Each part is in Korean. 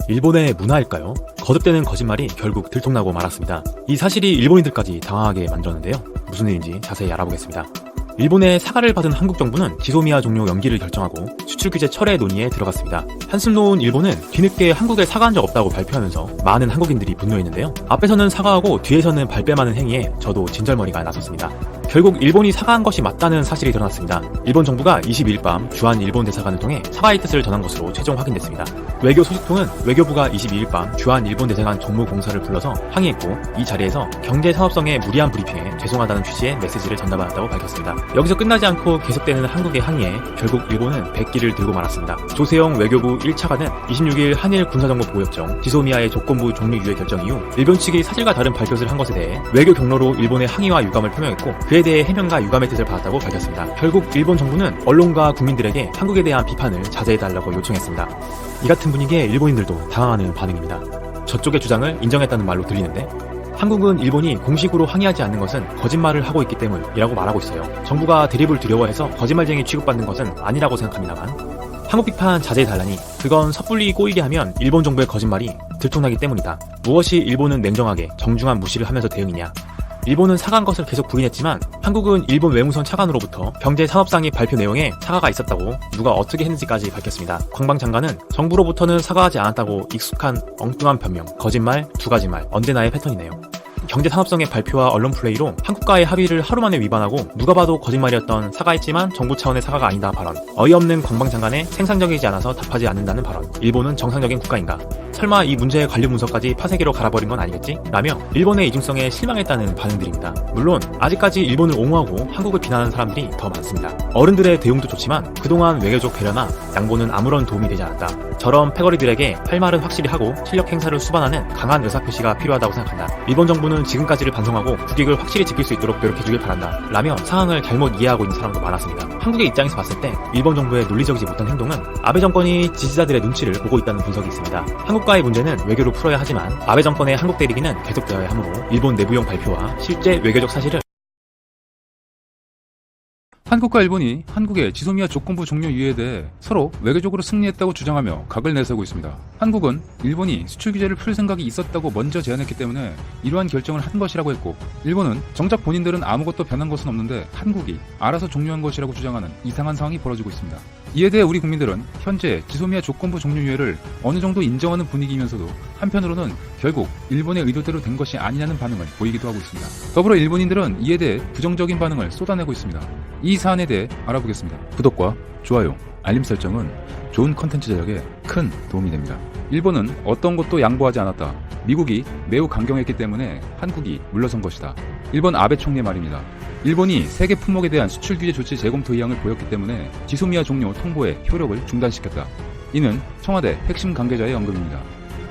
일본의 문화일까요? 거듭되는 거짓말이 결국 들통나고 말았습니다. 이 사실이 일본인들까지 당황하게 만들었는데요. 무슨 일인지 자세히 알아보겠습니다. 일본의 사과를 받은 한국 정부는 지소미아 종료 연기를 결정하고 수출 규제 철회 논의에 들어갔습니다. 한숨 놓은 일본은 뒤늦게 한국에 사과한 적 없다고 발표하면서 많은 한국인들이 분노했는데요. 앞에서는 사과하고 뒤에서는 발뺌하는 행위에 저도 진절머리가 나섰습니다. 결국 일본이 사과한 것이 맞다는 사실이 드러났습니다. 일본 정부가 22일 밤 주한 일본 대사관을 통해 사과의 뜻을 전한 것으로 최종 확인됐습니다. 외교 소식통은 외교부가 22일 밤 주한 일본 대사관 정무공사를 불러서 항의했고, 이 자리에서 경제산업성의 무리한 브리핑에 죄송하다는 취지의 메시지를 전달받았다고 밝혔습니다. 여기서 끝나지 않고 계속되는 한국의 항의에 결국 일본은 백기를 들고 말았습니다. 조세영 외교부 1차관은 26일 한일 군사정보보호협정 지소미아의 조건부 종료 유예 결정 이후 일본 측이 사실과 다른 발표를 한 것에 대해 외교 경로로 일본의 항의와 유감을 표명했고, 그에 대해 해명과 유감의 뜻을 받았다고 밝혔습니다. 결국 일본 정부는 언론과 국민들에게 한국에 대한 비판을 자제해달라고 요청했습니다. 이 같은 분위기에 일본인들도 당황하는 반응입니다. 저쪽의 주장을 인정했다는 말로 들리는데, 한국은 일본이 공식으로 항의하지 않는 것은 거짓말을 하고 있기 때문이라고 말하고 있어요. 정부가 대립을 두려워해서 거짓말쟁이 취급받는 것은 아니라고 생각합니다만, 한국 비판 자제해달라니 그건 섣불리 꼬이게 하면 일본 정부의 거짓말이 들통나기 때문이다. 무엇이 일본은 냉정하게 정중한 무시를 하면서 대응이냐. 일본은 사과한 것을 계속 부인했지만 한국은 일본 외무성 차관으로부터 경제산업상의 발표 내용에 사과가 있었다고 누가 어떻게 했는지까지 밝혔습니다. 관방장관은 정부로부터는 사과하지 않았다고 익숙한 엉뚱한 변명, 거짓말, 두 가지 말, 언제나의 패턴이네요. 경제산업성의 발표와 언론 플레이로 한국과의 합의를 하루 만에 위반하고 누가 봐도 거짓말이었던 사과했지만 정부 차원의 사과가 아니다 발언, 어이없는 관방장관의 생산적이지 않아서 답하지 않는다는 발언, 일본은 정상적인 국가인가? 설마 이 문제의 관련 문서까지 파쇄기로 갈아버린 건 아니겠지? 라며 일본의 이중성에 실망했다는 반응들입니다. 물론 아직까지 일본을 옹호하고 한국을 비난하는 사람들이 더 많습니다. 어른들의 대응도 좋지만 그동안 외교적 배려나 양보는 아무런 도움이 되지 않았다. 저런 패거리들에게 할 말은 확실히 하고 실력 행사를 수반하는 강한 의사표시가 필요하다고 생각한다. 일본 정부는 지금까지를 반성하고 국익을 확실히 지킬 수 있도록 노력해주길 바란다. 라며 상황을 잘못 이해하고 있는 사람도 많았습니다. 한국의 입장에서 봤을 때 일본 정부의 논리적이지 못한 행동은 아베 정권이 지지자들의 눈치를 보고 있다는 분석이 있습니다. 한국과의 문제는 외교로 풀어야 하지만 아베 정권의 한국 대리기는 계속되어야 하므로 일본 내부용 발표와 실제 외교적 사실을 한국과 일본이 한국의 지소미아 조건부 종료 이유에 대해 서로 외교적으로 승리했다고 주장하며 각을 내세우고 있습니다. 한국은 일본이 수출 규제를 풀 생각이 있었다고 먼저 제안했기 때문에 이러한 결정을 한 것이라고 했고, 일본은 정작 본인들은 아무것도 변한 것은 없는데 한국이 알아서 종료한 것이라고 주장하는 이상한 상황이 벌어지고 있습니다. 이에 대해 우리 국민들은 현재 지소미아 조건부 종료 유예를 어느 정도 인정하는 분위기이면서도 한편으로는 결국 일본의 의도대로 된 것이 아니냐는 반응을 보이기도 하고 있습니다. 더불어 일본인들은 이에 대해 부정적인 반응을 쏟아내고 있습니다. 이 사안에 대해 알아보겠습니다. 구독과 좋아요, 알림 설정은 좋은 컨텐츠 제작에 큰 도움이 됩니다. 일본은 어떤 것도 양보하지 않았다. 미국이 매우 강경했기 때문에 한국이 물러선 것이다. 일본 아베 총리 말입니다. 일본이 세계 품목에 대한 수출 규제 조치 재검토 의향을 보였기 때문에 지소미아 종료 통보의 효력을 중단시켰다. 이는 청와대 핵심 관계자의 언급입니다.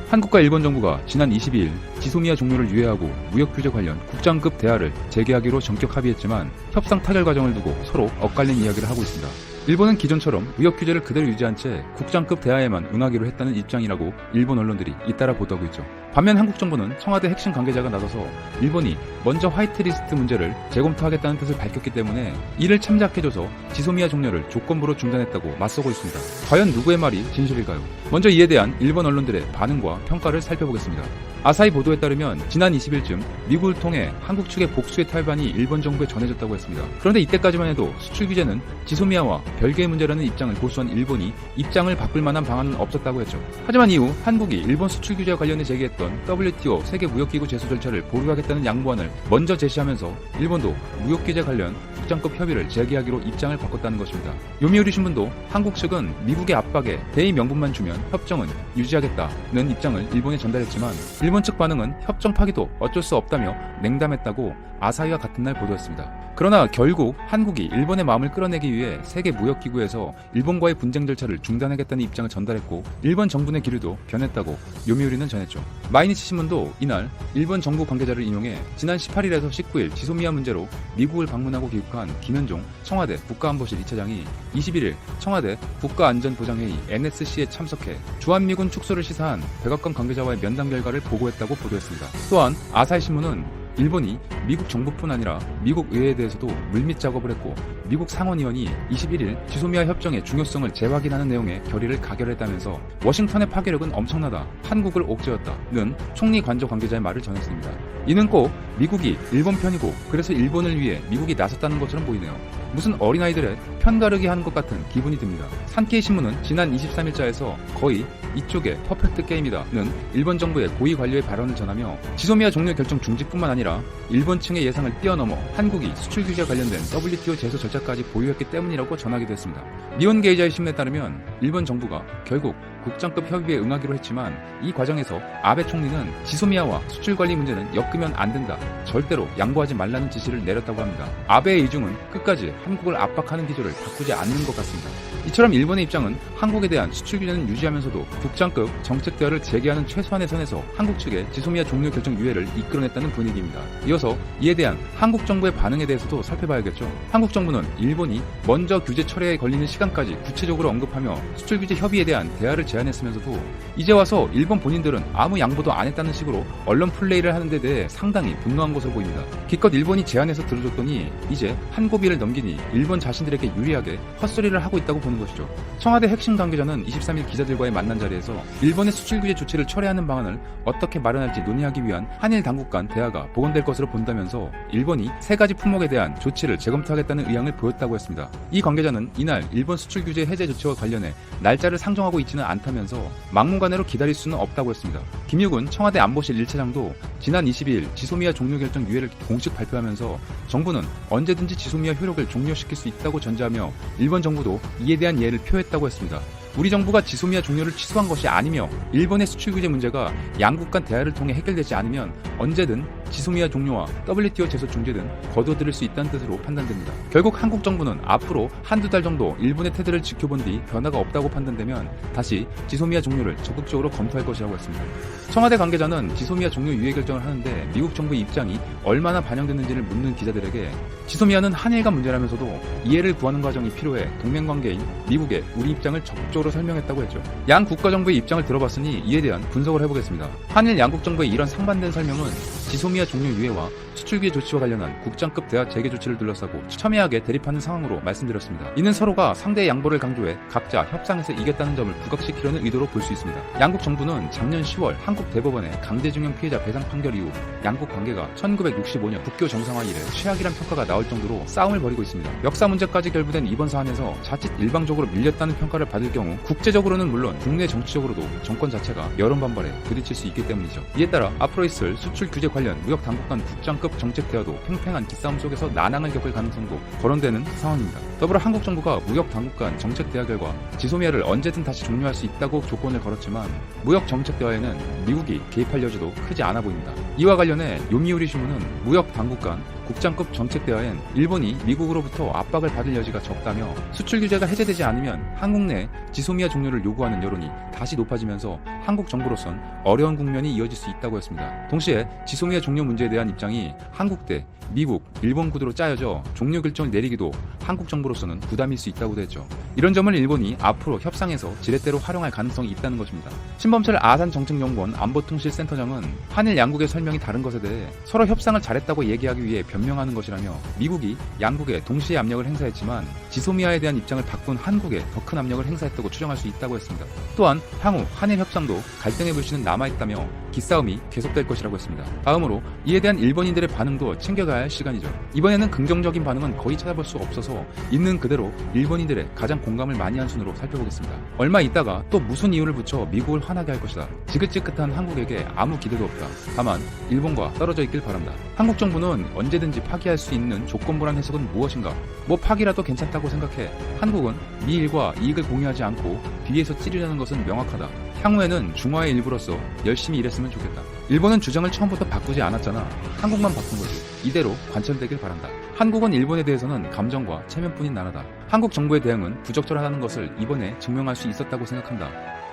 한국과 일본 정부가 지난 22일 지소미아 종료를 유예하고 무역 규제 관련 국장급 대화를 재개하기로 전격 합의했지만 협상 타결 과정을 두고 서로 엇갈린 이야기를 하고 있습니다. 일본은 기존처럼 무역 규제를 그대로 유지한 채 국장급 대화에만 응하기로 했다는 입장이라고 일본 언론들이 잇따라 보도하고 있죠. 반면 한국 정부는 청와대 핵심 관계자가 나서서 일본이 먼저 화이트리스트 문제를 재검토하겠다는 뜻을 밝혔기 때문에 이를 참작해줘서 지소미아 종료를 조건부로 중단했다고 맞서고 있습니다. 과연 누구의 말이 진실일까요? 먼저 이에 대한 일본 언론들의 반응과 평가를 살펴보겠습니다. 아사히 보도에 따르면 지난 20일쯤 미국을 통해 한국 측의 복수의 탈반이 일본 정부에 전해졌다고 했습니다. 그런데 이때까지만 해도 수출 규제는 지소미아와 별개의 문제라는 입장을 고수한 일본이 입장을 바꿀 만한 방안은 없었다고 했죠. 하지만 이후 한국이 일본 수출 규제와 관련해 제기했던 WTO 세계무역기구 제소 절차를 보류하겠다는 양보안을 먼저 제시하면서 일본도 무역 규제 관련 국장급 협의를 재개하기로 입장을 바꿨다는 것입니다. 요미우리 신문도 한국 측은 미국의 압박에 대의 명분만 주면 협정은 유지하겠다는 입장을 일본에 전달했지만 일본 측 반응은 협정 파기도 어쩔 수 없다며 냉담했다고 아사히와 같은 날 보도했습니다. 그러나 결국 한국이 일본의 마음을 끌어내기 위해 세계무역기구에서 일본과의 분쟁 절차를 중단하겠다는 입장을 전달했고, 일본 정부 내 기류도 변했다고 요미우리는 전했죠. 마이니치 신문도 이날 일본 정부 관계자를 인용해 지난 18일에서 19일 지소미아 문제로 미국을 방문하고 귀국한 김현종 청와대 국가안보실 2차장이 21일 청와대 국가안전보장회의 NSC에 참석해 주한미군 축소를 시사한 백악관 관계자와의 면담 결과를 보고했다고 보도했습니다. 또한 아사히 신문은 일본이 미국 정부뿐 아니라 미국 의회에 대해서도 물밑 작업을 했고 미국 상원의원이 21일 지소미아 협정의 중요성을 재확인하는 내용의 결의를 가결했다면서 워싱턴의 파괴력은 엄청나다, 한국을 옥죄었다는 총리 관저 관계자의 말을 전했습니다. 이는 꼭 미국이 일본 편이고 그래서 일본을 위해 미국이 나섰다는 것처럼 보이네요. 무슨 어린아이들의 편가르기 하는 것 같은 기분이 듭니다. 산케이 신문은 지난 23일자에서 거의 이쪽에 퍼펙트 게임이다는 일본 정부의 고위 관료의 발언을 전하며 지소미아 종료 결정 중지뿐만 아니라 일본 측의 예상을 뛰어넘어 한국이 수출 규제와 관련된 WTO 제소 절차까지 보유했기 때문이라고 전하기도 했습니다. 니혼 게이자의 신문에 따르면 일본 정부가 결국 국장급 협의에 응하기로 했지만 이 과정에서 아베 총리는 지소미아와 수출 관리 문제는 엮으면 안 된다, 절대로 양보하지 말라는 지시를 내렸다고 합니다. 아베의 이중은 끝까지 한국을 압박하는 기조를 바꾸지 않는 것 같습니다. 이처럼 일본의 입장은 한국에 대한 수출 규제는 유지하면서도 국장급 정책 대화를 재개하는 최소한의 선에서 한국 측의 지소미아 종료 결정 유예를 이끌어냈다는 분위기입니다. 이어서 이에 대한 한국 정부의 반응에 대해서도 살펴봐야겠죠. 한국 정부는 일본이 먼저 규제 철회에 걸리는 시간까지 구체적으로 언급하며 수출 규제 협의에 대한 대화를 제안했으면서도 이제 와서 일본 본인들은 아무 양보도 안 했다는 식으로 언론 플레이를 하는 데 대해 상당히 분노한 것으로 보입니다. 기껏 일본이 제안해서 들어줬더니 이제 한 고비를 넘기니 일본 자신들에게 유리하게 헛소리를 하고 있다고 보는 것이죠. 청와대 핵심 관계자는 23일 기자들과의 만난 자리에서 일본의 수출 규제 조치를 철회하는 방안을 어떻게 마련할지 논의하기 위한 한일 당국 간 대화가 복원될 것으로 본다면서 일본이 세 가지 품목에 대한 조치를 재검토하겠다는 의향을 보였다고 했습니다. 이 관계자는 이날 일본 수출 규제 해제 조치와 관련해 날짜를 상정하고 있지는 않다면서 막무가내로 기다릴 수는 없다고 했습니다. 김육은 청와대 안보실 1차장도 지난 22일 지소미아 종료 결정 유예를 공식 발표하면서 정부는 언제든지 지소미아 효력을 종료시킬 수 있다고 전제하며 일본 정부도 이에 대한 이해를 표했다고 했습니다. 우리 정부가 지소미아 종료를 취소한 것이 아니며 일본의 수출 규제 문제가 양국 간 대화를 통해 해결되지 않으면 언제든 지소미아 종료와 WTO 제소 중재 등 거둬들일 수 있다는 뜻으로 판단됩니다. 결국 한국 정부는 앞으로 한두 달 정도 일본의 태도를 지켜본 뒤 변화가 없다고 판단되면 다시 지소미아 종료를 적극적으로 검토할 것이라고 했습니다. 청와대 관계자는 지소미아 종료 유예 결정을 하는데 미국 정부의 입장이 얼마나 반영됐는지를 묻는 기자들에게 지소미아는 한일 간 문제라면서도 이해를 구하는 과정이 필요해 동맹관계인 미국에 우리 입장을 적극적으로 설명했다고 했죠. 양 국가정부의 입장을 들어봤으니 이에 대한 분석을 해보겠습니다. 한일 양국 정부의 이런 상반된 설명은 지소미아 종료 유예와 수출규제 조치와 관련한 국장급 대화 재개 조치를 둘러싸고 첨예하게 대립하는 상황으로 말씀드렸습니다. 이는 서로가 상대의 양보를 강조해 각자 협상에서 이겼다는 점을 부각시키려는 의도로 볼 수 있습니다. 양국 정부는 작년 10월 한국 대법원의 강제징용 피해자 배상 판결 이후 양국 관계가 1965년 국교 정상화 이래 최악이란 평가가 나올 정도로 싸움을 벌이고 있습니다. 역사 문제까지 결부된 이번 사안에서 자칫 일방적으로 밀렸다는 평가를 받을 경우 국제적으로는 물론 국내 정치적으로도 정권 자체가 여론 반발에 부딪힐 수 있기 때문이죠. 이에 따라 앞으로 있을 수출 규제 관련 무역 당국 간 국장급 정책 대화도 팽팽한 기싸움 속에서 난항을 겪을 가능성도 거론되는 상황입니다. 더불어 한국 정부가 무역 당국 간 정책 대화 결과 지소미아를 언제든 다시 종료할 수 있다고 조건을 걸었지만 무역 정책 대화에는 미국이 개입할 여지도 크지 않아 보입니다. 이와 관련해 요미우리 신문은 무역 당국 간 국장급 정책 대화엔 일본이 미국으로부터 압박을 받을 여지가 적다며 수출 규제가 해제되지 않으면 한국 내 지소미아 종료를 요구하는 여론이 다시 높아지면서 한국 정부로선 어려운 국면이 이어질 수 있다고 했습니다. 동시에 지소미아 종료 문제에 대한 입장이 한국 대 미국, 일본 구도로 짜여져 종료 결정을 내리기도 한국 정부로서는 부담일 수 있다고도 했죠. 이런 점을 일본이 앞으로 협상에서 지렛대로 활용할 가능성이 있다는 것입니다. 신범철 아산정책연구원 안보통실센터장은 한일 양국의 설명이 다른 것에 대해 서로 협상을 잘했다고 얘기하기 위해 변명하는 것이라며 미국이 양국에 동시에 압력을 행사했지만 지소미아에 대한 입장을 바꾼 한국에 더 큰 압력을 행사했다고 추정할 수 있다고 했습니다. 또한 향후 한일 협상도 갈등의 불씨는 남아있다며 기싸움이 계속될 것이라고 했습니다. 다음으로 이에 대한 일본인들의 반응도 챙겨가야 할 시간이죠. 이번에는 긍정적인 반응은 거의 찾아볼 수 없어서 있는 그대로 일본인들의 가장 공감을 많이 한 순으로 살펴보겠습니다. 얼마 있다가 또 무슨 이유를 붙여 미국을 화나게 할 것이다. 지긋지긋한 한국에게 아무 기대도 없다. 다만 일본과 떨어져 있길 바란다. 한국 정부는 언제든지 파기할 수 있는 조건부란 해석은 무엇인가? 뭐 파기라도 괜찮다고 생각해. 한국은 미일과 이익을 공유하지 않고 뒤에서 찌르려는 것은 명확하다. 향후에는 중화의 일부로서 열심히 일했으면 좋겠다. 일본은 주장을 처음부터 바꾸지 않았잖아. 한국만 바꾼 거지. 이대로 관철되길 바란다. 한국은 일본에 대해서는 감정과 체면뿐인 나라다. 한국 정부의 대응은 부적절하다는 것을 이번에 증명할 수 있었다고 생각한다.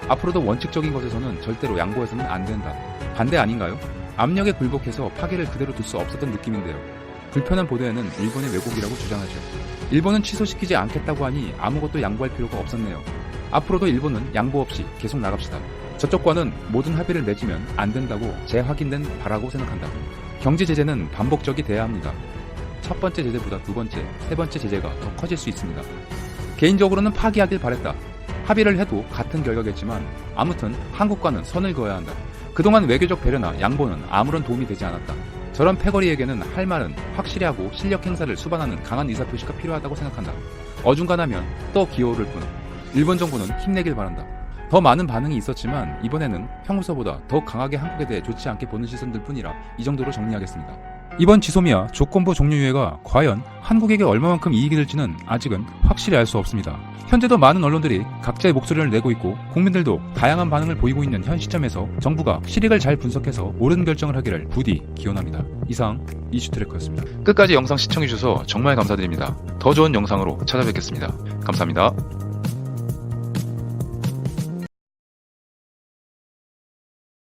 앞으로도 원칙적인 것에서는 절대로 양보해서는 안 된다. 반대 아닌가요? 압력에 굴복해서 파기를 그대로 둘 수 없었던 느낌인데요. 불편한 보도에는 일본의 왜곡이라고 주장하죠. 일본은 취소시키지 않겠다고 하니 아무것도 양보할 필요가 없었네요. 앞으로도 일본은 양보 없이 계속 나갑시다. 저쪽과는 모든 합의를 맺으면 안 된다고 재확인된 바라고 생각한다. 경제 제재는 반복적이 돼야 합니다. 첫 번째 제재보다 두 번째, 세 번째 제재가 더 커질 수 있습니다. 개인적으로는 파기하길 바랬다. 합의를 해도 같은 결과겠지만 아무튼 한국과는 선을 그어야 한다. 그동안 외교적 배려나 양보는 아무런 도움이 되지 않았다. 저런 패거리에게는 할 말은 확실히 하고 실력 행사를 수반하는 강한 의사표시가 필요하다고 생각한다. 어중간하면 또 기어오를 뿐. 일본 정부는 힘내길 바란다. 더 많은 반응이 있었지만 이번에는 평소보다 더 강하게 한국에 대해 좋지 않게 보는 시선들 뿐이라 이 정도로 정리하겠습니다. 이번 지소미아 조건부 종료 유예가 과연 한국에게 얼마만큼 이익이 될지는 아직은 확실히 알 수 없습니다. 현재도 많은 언론들이 각자의 목소리를 내고 있고 국민들도 다양한 반응을 보이고 있는 현 시점에서 정부가 실익을 잘 분석해서 옳은 결정을 하기를 부디 기원합니다. 이상 이슈트래커였습니다. 끝까지 영상 시청해주셔서 정말 감사드립니다. 더 좋은 영상으로 찾아뵙겠습니다. 감사합니다.